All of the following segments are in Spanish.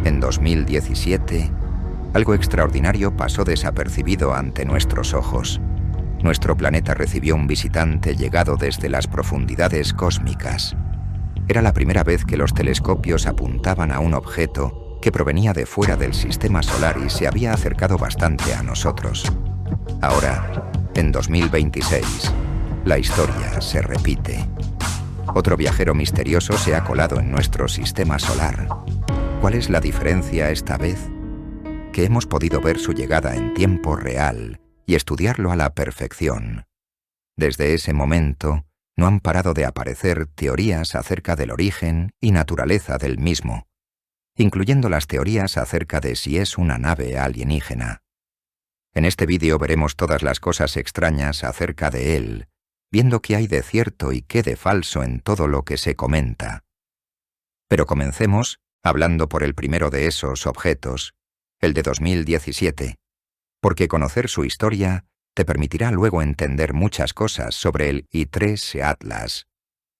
En 2017, algo extraordinario pasó desapercibido ante nuestros ojos. Nuestro planeta recibió un visitante llegado desde las profundidades cósmicas. Era la primera vez que los telescopios apuntaban a un objeto que provenía de fuera del sistema solar y se había acercado bastante a nosotros. Ahora, en 2026, la historia se repite. Otro viajero misterioso se ha colado en nuestro sistema solar. ¿Cuál es la diferencia esta vez? Que hemos podido ver su llegada en tiempo real y estudiarlo a la perfección. Desde ese momento, no han parado de aparecer teorías acerca del origen y naturaleza del mismo, incluyendo las teorías acerca de si es una nave alienígena. En este vídeo veremos todas las cosas extrañas acerca de él, viendo qué hay de cierto y qué de falso en todo lo que se comenta. Pero comencemos hablando por el primero de esos objetos, el de 2017, porque conocer su historia te permitirá luego entender muchas cosas sobre el I-3 Atlas.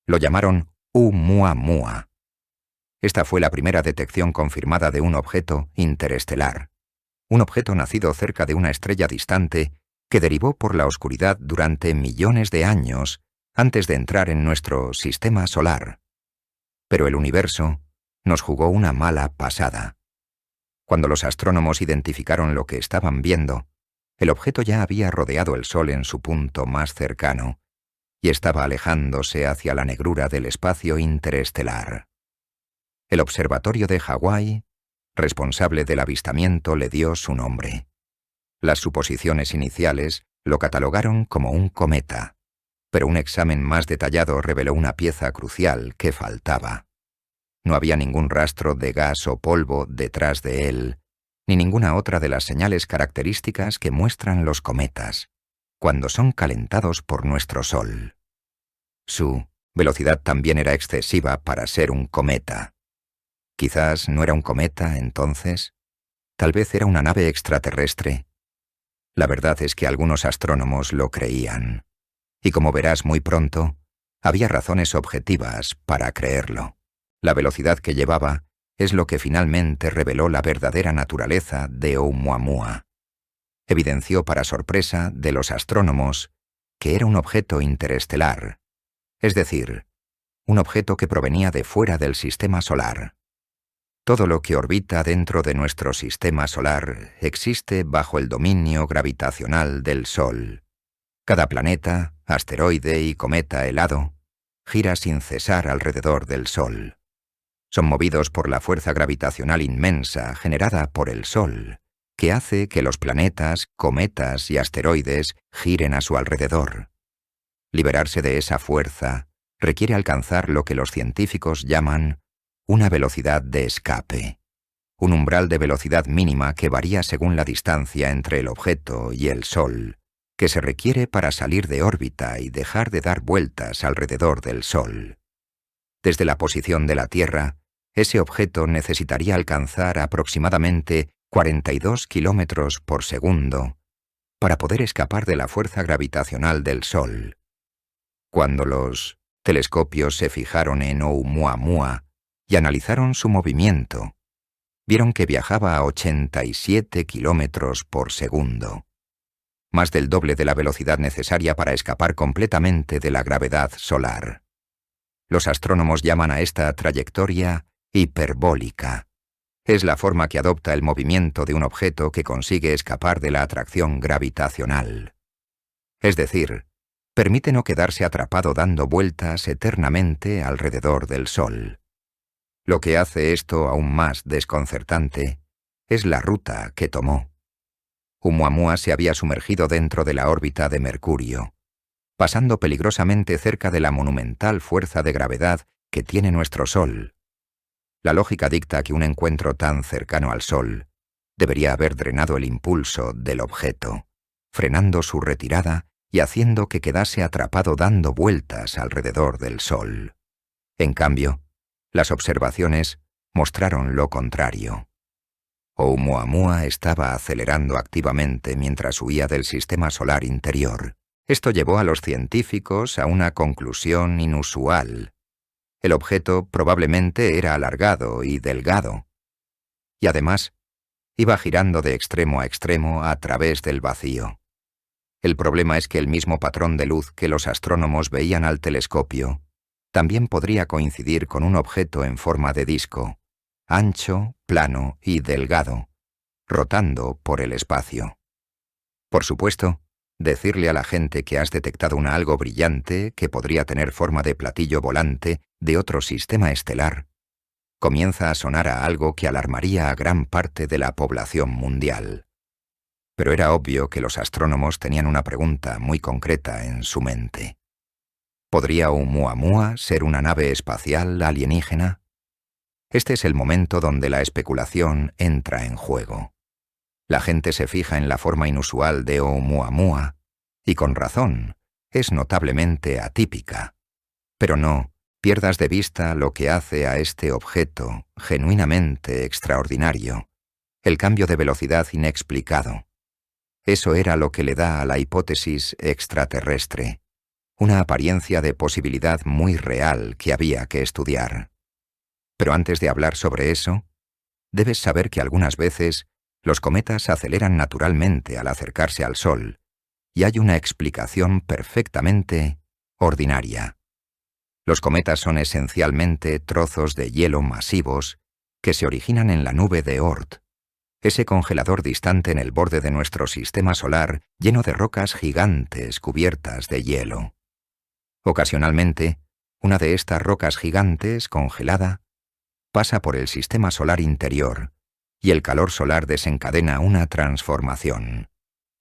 Lo llamaron Oumuamua. Esta fue la primera detección confirmada de un objeto interestelar, un objeto nacido cerca de una estrella distante que derivó por la oscuridad durante millones de años antes de entrar en nuestro sistema solar. Pero el universo nos jugó una mala pasada. Cuando los astrónomos identificaron lo que estaban viendo, el objeto ya había rodeado el Sol en su punto más cercano y estaba alejándose hacia la negrura del espacio interestelar. El observatorio de Hawái, responsable del avistamiento, le dio su nombre. Las suposiciones iniciales lo catalogaron como un cometa, pero un examen más detallado reveló una pieza crucial que faltaba. No había ningún rastro de gas o polvo detrás de él, ni ninguna otra de las señales características que muestran los cometas, cuando son calentados por nuestro Sol. Su velocidad también era excesiva para ser un cometa. Quizás no era un cometa, entonces. Tal vez era una nave extraterrestre. La verdad es que algunos astrónomos lo creían. Y como verás muy pronto, había razones objetivas para creerlo. La velocidad que llevaba es lo que finalmente reveló la verdadera naturaleza de Oumuamua. Evidenció para sorpresa de los astrónomos que era un objeto interestelar, es decir, un objeto que provenía de fuera del sistema solar. Todo lo que orbita dentro de nuestro sistema solar existe bajo el dominio gravitacional del Sol. Cada planeta, asteroide y cometa helado gira sin cesar alrededor del Sol. Son movidos por la fuerza gravitacional inmensa generada por el Sol, que hace que los planetas, cometas y asteroides giren a su alrededor. Liberarse de esa fuerza requiere alcanzar lo que los científicos llaman una velocidad de escape, un umbral de velocidad mínima que varía según la distancia entre el objeto y el Sol, que se requiere para salir de órbita y dejar de dar vueltas alrededor del Sol. Desde la posición de la Tierra, ese objeto necesitaría alcanzar aproximadamente 42 kilómetros por segundo para poder escapar de la fuerza gravitacional del Sol. Cuando los telescopios se fijaron en Oumuamua y analizaron su movimiento, vieron que viajaba a 87 kilómetros por segundo, más del doble de la velocidad necesaria para escapar completamente de la gravedad solar. Los astrónomos llaman a esta trayectoria hiperbólica. Es la forma que adopta el movimiento de un objeto que consigue escapar de la atracción gravitacional. Es decir, permite no quedarse atrapado dando vueltas eternamente alrededor del Sol. Lo que hace esto aún más desconcertante es la ruta que tomó. Oumuamua se había sumergido dentro de la órbita de Mercurio, pasando peligrosamente cerca de la monumental fuerza de gravedad que tiene nuestro Sol. La lógica dicta que un encuentro tan cercano al Sol debería haber drenado el impulso del objeto, frenando su retirada y haciendo que quedase atrapado dando vueltas alrededor del Sol. En cambio, las observaciones mostraron lo contrario. Oumuamua estaba acelerando activamente mientras huía del sistema solar interior. Esto llevó a los científicos a una conclusión inusual. El objeto probablemente era alargado y delgado. y además iba girando de extremo a extremo a través del vacío. El problema es que el mismo patrón de luz que los astrónomos veían al telescopio también podría coincidir con un objeto en forma de disco, ancho, plano y delgado, rotando por el espacio. Por supuesto, decirle a la gente que has detectado un algo brillante que podría tener forma de platillo volante de otro sistema estelar comienza a sonar a algo que alarmaría a gran parte de la población mundial. Pero era obvio que los astrónomos tenían una pregunta muy concreta en su mente. ¿Podría Oumuamua ser una nave espacial alienígena? Este es el momento donde la especulación entra en juego. La gente se fija en la forma inusual de Oumuamua, y con razón, es notablemente atípica. Pero no pierdas de vista lo que hace a este objeto genuinamente extraordinario, el cambio de velocidad inexplicado. Eso era lo que le da a la hipótesis extraterrestre, una apariencia de posibilidad muy real que había que estudiar. Pero antes de hablar sobre eso, debes saber que algunas veces los cometas aceleran naturalmente al acercarse al Sol, y hay una explicación perfectamente ordinaria. Los cometas son esencialmente trozos de hielo masivos que se originan en la nube de Oort, ese congelador distante en el borde de nuestro sistema solar lleno de rocas gigantes cubiertas de hielo. Ocasionalmente, una de estas rocas gigantes, congelada, pasa por el sistema solar interior, y el calor solar desencadena una transformación.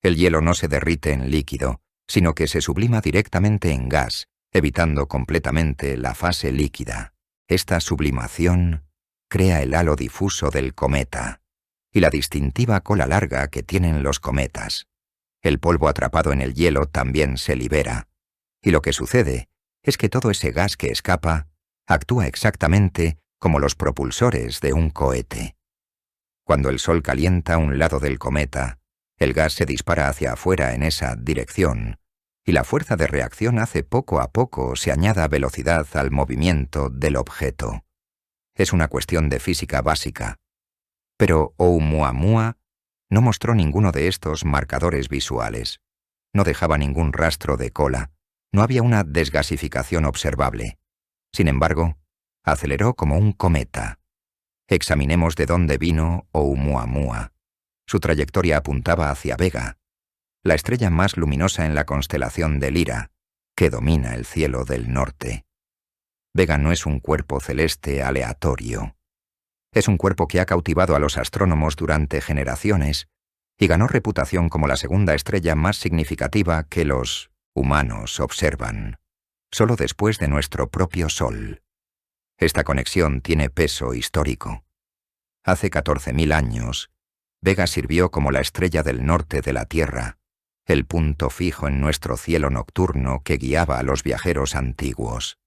El hielo no se derrite en líquido, sino que se sublima directamente en gas, evitando completamente la fase líquida. Esta sublimación crea el halo difuso del cometa y la distintiva cola larga que tienen los cometas. El polvo atrapado en el hielo también se libera, y lo que sucede es que todo ese gas que escapa actúa exactamente como los propulsores de un cohete. Cuando el Sol calienta un lado del cometa, el gas se dispara hacia afuera en esa dirección, y la fuerza de reacción hace poco a poco se añada velocidad al movimiento del objeto. Es una cuestión de física básica. Pero Oumuamua no mostró ninguno de estos marcadores visuales. No dejaba ningún rastro de cola. No había una desgasificación observable. Sin embargo, aceleró como un cometa. Examinemos de dónde vino Oumuamua. Su trayectoria apuntaba hacia Vega, la estrella más luminosa en la constelación de Lira, que domina el cielo del norte. Vega no es un cuerpo celeste aleatorio. Es un cuerpo que ha cautivado a los astrónomos durante generaciones y ganó reputación como la segunda estrella más significativa que los humanos observan, solo después de nuestro propio Sol. Esta conexión tiene peso histórico. Hace 14.000 años, Vega sirvió como la estrella del norte de la Tierra, el punto fijo en nuestro cielo nocturno que guiaba a los viajeros antiguos.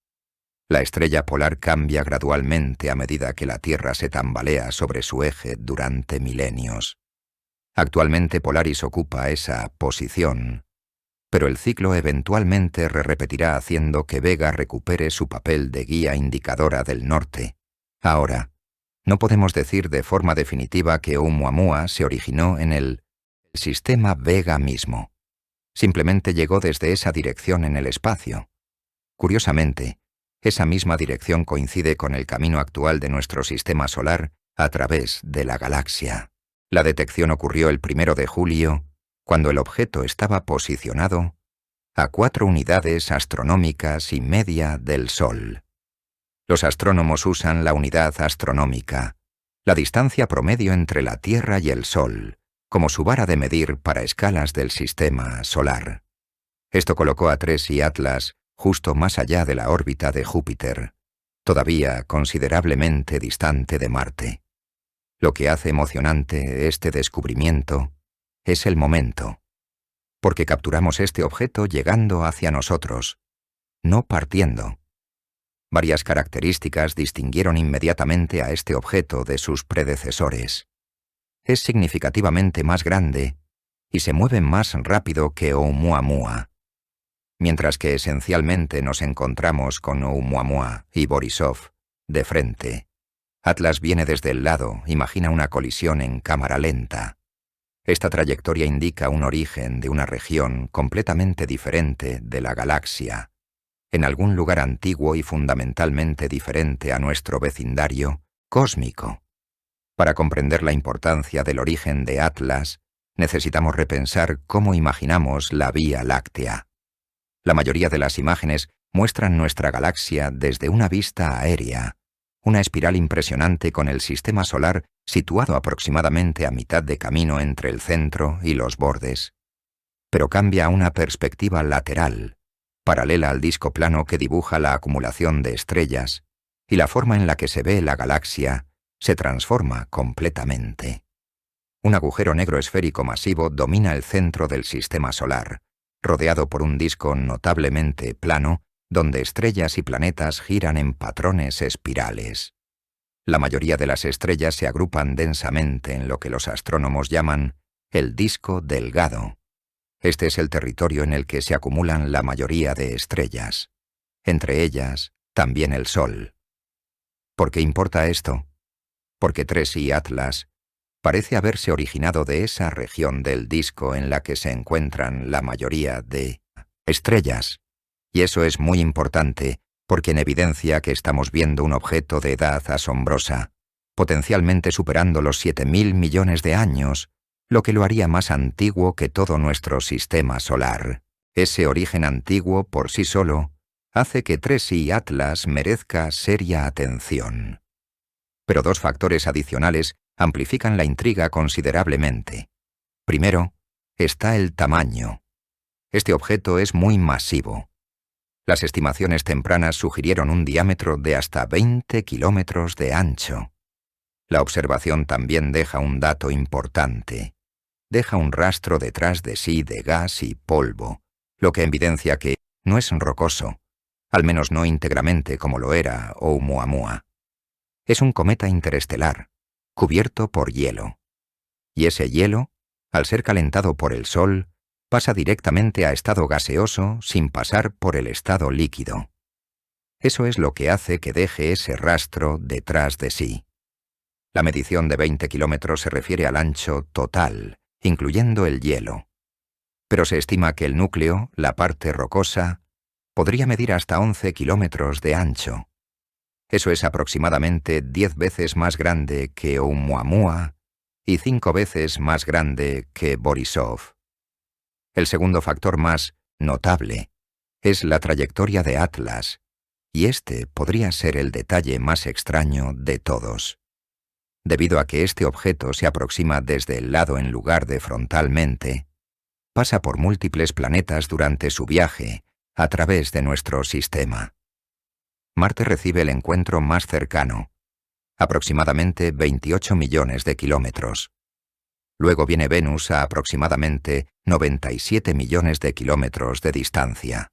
La estrella polar cambia gradualmente a medida que la Tierra se tambalea sobre su eje durante milenios. Actualmente Polaris ocupa esa posición, pero el ciclo eventualmente repetirá haciendo que Vega recupere su papel de guía indicadora del norte. Ahora, no podemos decir de forma definitiva que Oumuamua se originó en el sistema Vega mismo. Simplemente llegó desde esa dirección en el espacio. Curiosamente, esa misma dirección coincide con el camino actual de nuestro sistema solar a través de la galaxia. La detección ocurrió el 1 de julio, cuando el objeto estaba posicionado a 4 unidades astronómicas y media del Sol. Los astrónomos usan la unidad astronómica, la distancia promedio entre la Tierra y el Sol, como su vara de medir para escalas del sistema solar. Esto colocó a Tres y Atlas justo más allá de la órbita de Júpiter, todavía considerablemente distante de Marte. Lo que hace emocionante este descubrimiento es el momento, porque capturamos este objeto llegando hacia nosotros, no partiendo. Varias características distinguieron inmediatamente a este objeto de sus predecesores. Es significativamente más grande y se mueve más rápido que Oumuamua. Mientras que esencialmente nos encontramos con Oumuamua y Borisov de frente, Atlas viene desde el lado, imagina una colisión en cámara lenta. Esta trayectoria indica un origen de una región completamente diferente de la galaxia, en algún lugar antiguo y fundamentalmente diferente a nuestro vecindario cósmico. Para comprender la importancia del origen de Atlas, necesitamos repensar cómo imaginamos la Vía Láctea. La mayoría de las imágenes muestran nuestra galaxia desde una vista aérea, una espiral impresionante con el sistema solar situado aproximadamente a mitad de camino entre el centro y los bordes. Pero cambia a una perspectiva lateral, paralela al disco plano que dibuja la acumulación de estrellas, y la forma en la que se ve la galaxia se transforma completamente. Un agujero negro esférico masivo domina el centro del sistema solar, rodeado por un disco notablemente plano, donde estrellas y planetas giran en patrones espirales. La mayoría de las estrellas se agrupan densamente en lo que los astrónomos llaman el disco delgado. Este es el territorio en el que se acumulan la mayoría de estrellas, entre ellas también el Sol. ¿Por qué importa esto? Porque 3i Atlas parece haberse originado de esa región del disco en la que se encuentran la mayoría de estrellas. Y eso es muy importante, porque en evidencia que estamos viendo un objeto de edad asombrosa, potencialmente superando los 7.000 millones de años, lo que lo haría más antiguo que todo nuestro sistema solar. Ese origen antiguo por sí solo hace que 3i Atlas merezca seria atención. Pero dos factores adicionales amplifican la intriga considerablemente. Primero, está el tamaño. Este objeto es muy masivo. Las estimaciones tempranas sugirieron un diámetro de hasta 20 kilómetros de ancho. La observación también deja un dato importante. Deja un rastro detrás de sí de gas y polvo, lo que evidencia que no es rocoso, al menos no íntegramente como lo era Oumuamua. Es un cometa interestelar, cubierto por hielo. Y ese hielo, al ser calentado por el Sol, pasa directamente a estado gaseoso sin pasar por el estado líquido. Eso es lo que hace que deje ese rastro detrás de sí. La medición de 20 kilómetros se refiere al ancho total, incluyendo el hielo. Pero se estima que el núcleo, la parte rocosa, podría medir hasta 11 kilómetros de ancho. Eso es aproximadamente 10 veces más grande que Oumuamua y 5 veces más grande que Borisov. El segundo factor más notable es la trayectoria de Atlas, y este podría ser el detalle más extraño de todos. Debido a que este objeto se aproxima desde el lado en lugar de frontalmente, pasa por múltiples planetas durante su viaje a través de nuestro sistema. Marte recibe el encuentro más cercano, aproximadamente 28 millones de kilómetros. Luego viene Venus a aproximadamente 97 millones de kilómetros de distancia.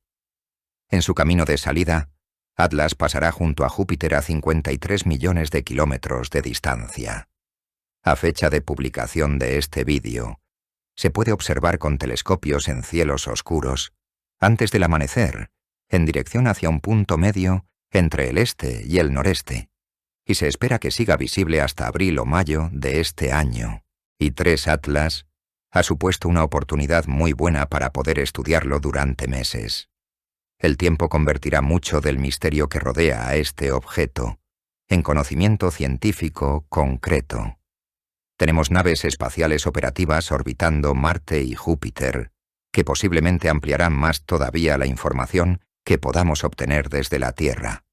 En su camino de salida, Atlas pasará junto a Júpiter a 53 millones de kilómetros de distancia. A fecha de publicación de este vídeo, se puede observar con telescopios en cielos oscuros, antes del amanecer, en dirección hacia un punto medio entre el este y el noreste, y se espera que siga visible hasta abril o mayo de este año. Y 3 Atlas ha supuesto una oportunidad muy buena para poder estudiarlo durante meses. El tiempo convertirá mucho del misterio que rodea a este objeto en conocimiento científico concreto. Tenemos naves espaciales operativas orbitando Marte y Júpiter, que posiblemente ampliarán más todavía la información que podamos obtener desde la Tierra.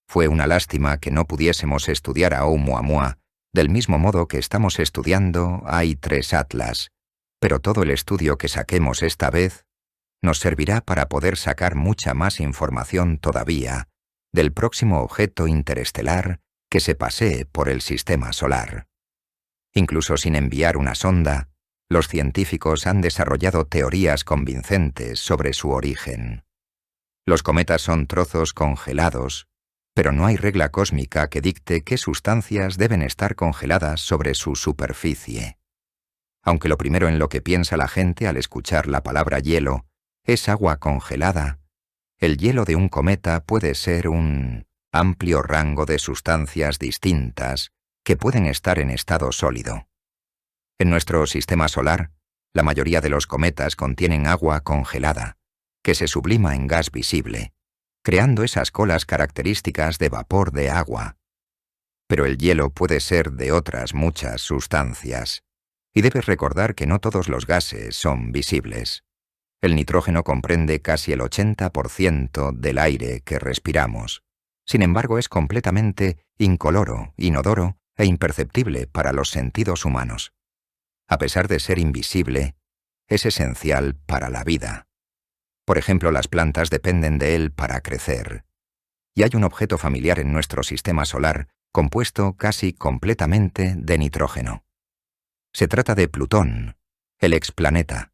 Fue una lástima que no pudiésemos estudiar a Oumuamua del mismo modo que estamos estudiando a 3 Atlas, pero todo el estudio que saquemos esta vez nos servirá para poder sacar mucha más información todavía del próximo objeto interestelar que se pasee por el sistema solar. Incluso sin enviar una sonda, los científicos han desarrollado teorías convincentes sobre su origen. Los cometas son trozos congelados, pero no hay regla cósmica que dicte qué sustancias deben estar congeladas sobre su superficie. Aunque lo primero en lo que piensa la gente al escuchar la palabra hielo es agua congelada, el hielo de un cometa puede ser un amplio rango de sustancias distintas que pueden estar en estado sólido. En nuestro sistema solar, la mayoría de los cometas contienen agua congelada, que se sublima en gas visible, creando esas colas características de vapor de agua. Pero el hielo puede ser de otras muchas sustancias, y debes recordar que no todos los gases son visibles. El nitrógeno comprende casi el 80% del aire que respiramos. Sin embargo, es completamente incoloro, inodoro e imperceptible para los sentidos humanos. A pesar de ser invisible, es esencial para la vida. Por ejemplo, las plantas dependen de él para crecer. Y hay un objeto familiar en nuestro sistema solar compuesto casi completamente de nitrógeno. Se trata de Plutón, el explaneta.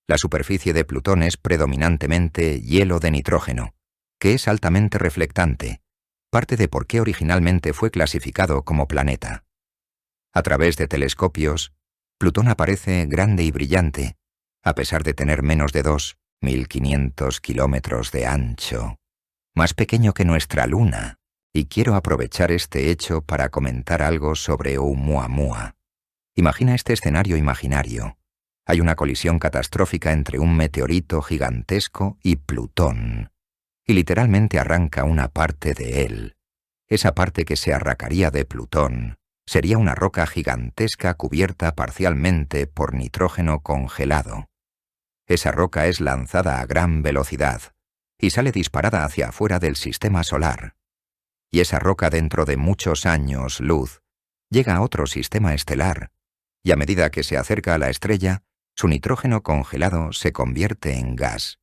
La superficie de Plutón es predominantemente hielo de nitrógeno, que es altamente reflectante, parte de por qué originalmente fue clasificado como planeta. A través de telescopios, Plutón aparece grande y brillante, a pesar de tener menos de 2.500 kilómetros de ancho, más pequeño que nuestra Luna, y quiero aprovechar este hecho para comentar algo sobre Oumuamua. Imagina este escenario imaginario. Hay una colisión catastrófica entre un meteorito gigantesco y Plutón, y literalmente arranca una parte de él. Esa parte que se arrancaría de Plutón sería una roca gigantesca cubierta parcialmente por nitrógeno congelado. Esa roca es lanzada a gran velocidad y sale disparada hacia afuera del sistema solar. Y esa roca, dentro de muchos años luz, llega a otro sistema estelar, y a medida que se acerca a la estrella, su nitrógeno congelado se convierte en gas.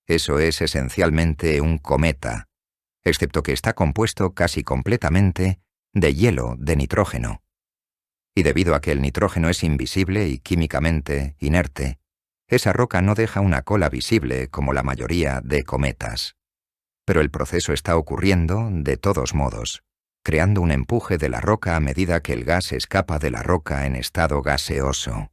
Eso es esencialmente un cometa, excepto que está compuesto casi completamente de hielo de nitrógeno. Y debido a que el nitrógeno es invisible y químicamente inerte, esa roca no deja una cola visible como la mayoría de cometas. Pero el proceso está ocurriendo de todos modos, creando un empuje de la roca a medida que el gas escapa de la roca en estado gaseoso.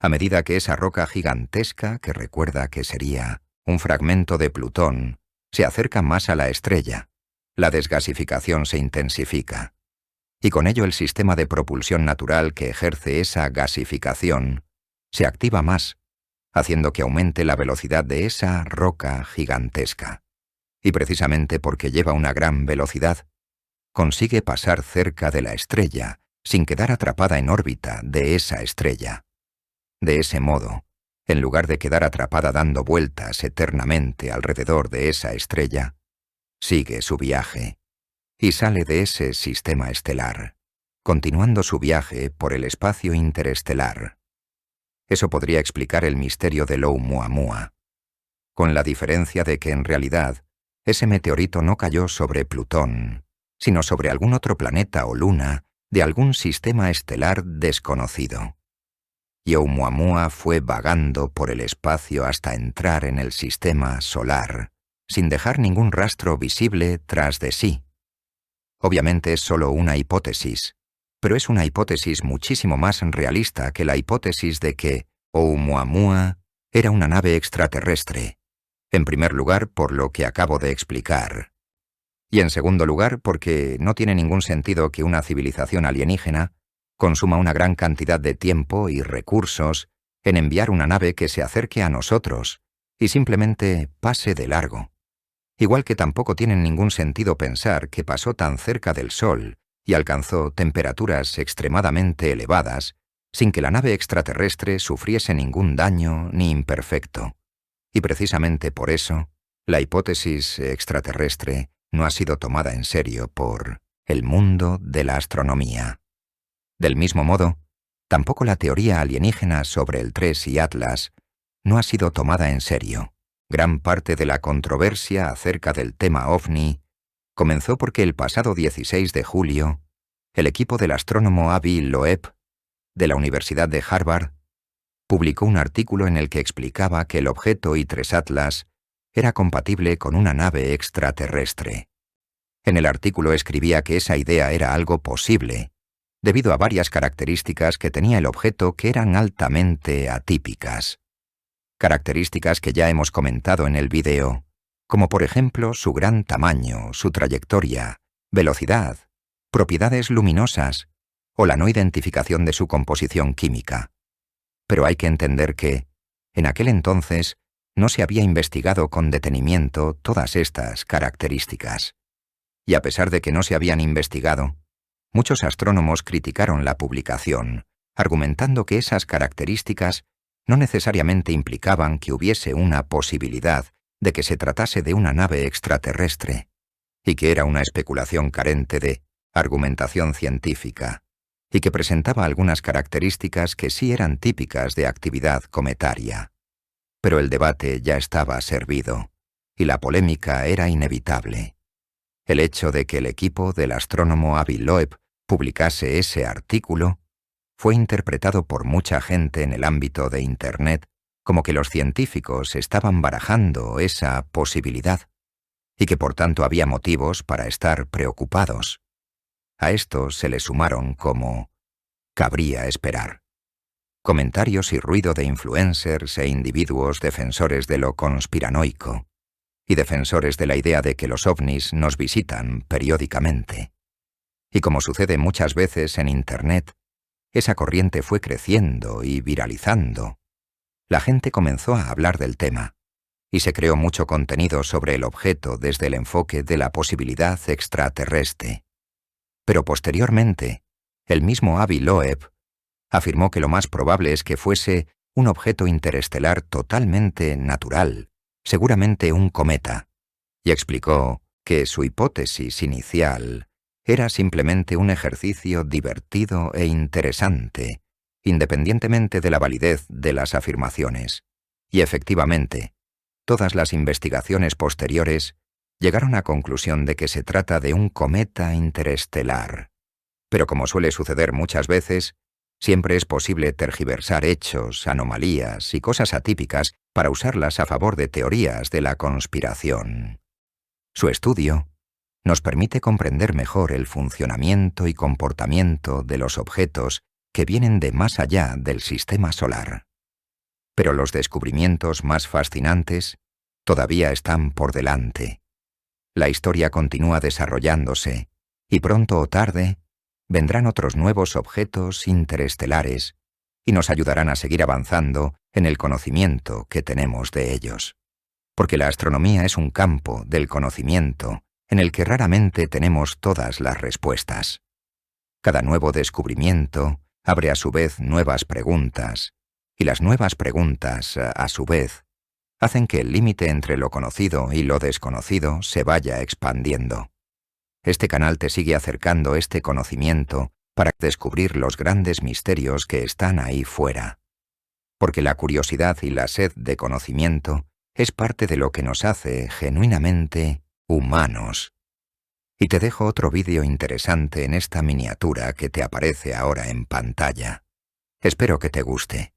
A medida que esa roca gigantesca, que recuerda que sería un fragmento de Plutón, se acerca más a la estrella, la desgasificación se intensifica. Y con ello el sistema de propulsión natural que ejerce esa gasificación se activa más, haciendo que aumente la velocidad de esa roca gigantesca. Y precisamente porque lleva una gran velocidad, consigue pasar cerca de la estrella sin quedar atrapada en órbita de esa estrella. De ese modo, en lugar de quedar atrapada dando vueltas eternamente alrededor de esa estrella, sigue su viaje y sale de ese sistema estelar, continuando su viaje por el espacio interestelar. Eso podría explicar el misterio del Oumuamua, con la diferencia de que en realidad ese meteorito no cayó sobre Plutón, sino sobre algún otro planeta o luna de algún sistema estelar desconocido. Y Oumuamua fue vagando por el espacio hasta entrar en el sistema solar, sin dejar ningún rastro visible tras de sí. Obviamente es solo una hipótesis, pero es una hipótesis muchísimo más realista que la hipótesis de que Oumuamua era una nave extraterrestre. En primer lugar, por lo que acabo de explicar. Y en segundo lugar, porque no tiene ningún sentido que una civilización alienígena consuma una gran cantidad de tiempo y recursos en enviar una nave que se acerque a nosotros y simplemente pase de largo. Igual que tampoco tiene ningún sentido pensar que pasó tan cerca del Sol y alcanzó temperaturas extremadamente elevadas sin que la nave extraterrestre sufriese ningún daño ni imperfecto. Y precisamente por eso, la hipótesis extraterrestre no ha sido tomada en serio por el mundo de la astronomía. Del mismo modo, tampoco la teoría alienígena sobre el TRES y Atlas no ha sido tomada en serio. Gran parte de la controversia acerca del tema OVNI comenzó porque el pasado 16 de julio, el equipo del astrónomo Avi Loeb, de la Universidad de Harvard, publicó un artículo en el que explicaba que el objeto I-3 Atlas era compatible con una nave extraterrestre. En el artículo escribía que esa idea era algo posible, debido a varias características que tenía el objeto que eran altamente atípicas. Características que ya hemos comentado en el video, como por ejemplo su gran tamaño, su trayectoria, velocidad, propiedades luminosas o la no identificación de su composición química. Pero hay que entender que, en aquel entonces, no se había investigado con detenimiento todas estas características. Y a pesar de que no se habían investigado, muchos astrónomos criticaron la publicación, argumentando que esas características no necesariamente implicaban que hubiese una posibilidad de que se tratase de una nave extraterrestre, y que era una especulación carente de argumentación científica, y que presentaba algunas características que sí eran típicas de actividad cometaria. Pero el debate ya estaba servido, y la polémica era inevitable. El hecho de que el equipo del astrónomo Avi Loeb publicase ese artículo fue interpretado por mucha gente en el ámbito de Internet como que los científicos estaban barajando esa posibilidad y que por tanto había motivos para estar preocupados. A esto se le sumaron como cabría esperar comentarios y ruido de influencers e individuos defensores de lo conspiranoico y defensores de la idea de que los ovnis nos visitan periódicamente. Y como sucede muchas veces en Internet, esa corriente fue creciendo y viralizando. La gente comenzó a hablar del tema, y se creó mucho contenido sobre el objeto desde el enfoque de la posibilidad extraterrestre. Pero posteriormente, el mismo Avi Loeb afirmó que lo más probable es que fuese un objeto interestelar totalmente natural, seguramente un cometa, y explicó que su hipótesis inicial era simplemente un ejercicio divertido e interesante, independientemente de la validez de las afirmaciones. Y efectivamente, todas las investigaciones posteriores llegaron a conclusión de que se trata de un cometa interestelar. Pero como suele suceder muchas veces, siempre es posible tergiversar hechos, anomalías y cosas atípicas para usarlas a favor de teorías de la conspiración. Su estudio nos permite comprender mejor el funcionamiento y comportamiento de los objetos que vienen de más allá del sistema solar. Pero los descubrimientos más fascinantes todavía están por delante. La historia continúa desarrollándose, y pronto o tarde vendrán otros nuevos objetos interestelares y nos ayudarán a seguir avanzando en el conocimiento que tenemos de ellos. Porque la astronomía es un campo del conocimiento en el que raramente tenemos todas las respuestas. Cada nuevo descubrimiento abre a su vez nuevas preguntas, y las nuevas preguntas, a su vez, hacen que el límite entre lo conocido y lo desconocido se vaya expandiendo. Este canal te sigue acercando este conocimiento para descubrir los grandes misterios que están ahí fuera. Porque la curiosidad y la sed de conocimiento es parte de lo que nos hace genuinamente humanos. Y te dejo otro vídeo interesante en esta miniatura que te aparece ahora en pantalla. Espero que te guste.